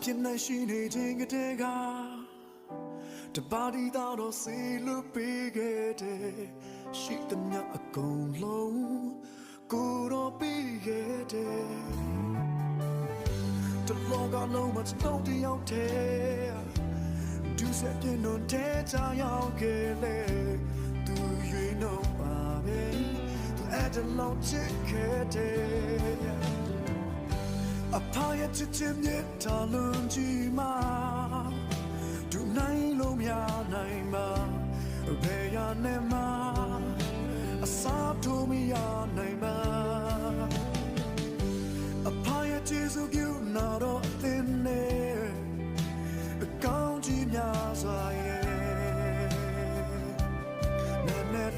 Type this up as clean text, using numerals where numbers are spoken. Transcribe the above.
ဖြစ်နေရှိနေခြင်းကတည်းကတပါးဒီတော့စေလို့ပေးခဲ့တယ်ရှိသမျှအကုန်လုံးကိုတော့ပေးခဲ့တယ်တလောကလုံးမှာတော့တယောက်တည်းဒူးဆက်ပြင်းတော့တဲချာရောက်ခဲ့လေသူရွေးနှုတ်ပါပဲသူအဲ့တလုံးချစ်ခဲ့တယ်အဖရဲ့ချစ်ချင်းမြတ်တာလုံးကြီးမှာဒူနိုင်လို့မရနိုင်ပါဘယ်ရနဲ့မှအစားထိုးမရနိုင်ပါအဖရဲ့ကျေးဇူးပြုနာတော့အသင်းနဲ့အကောင်းကြီးများစွာရဲ့နဲ့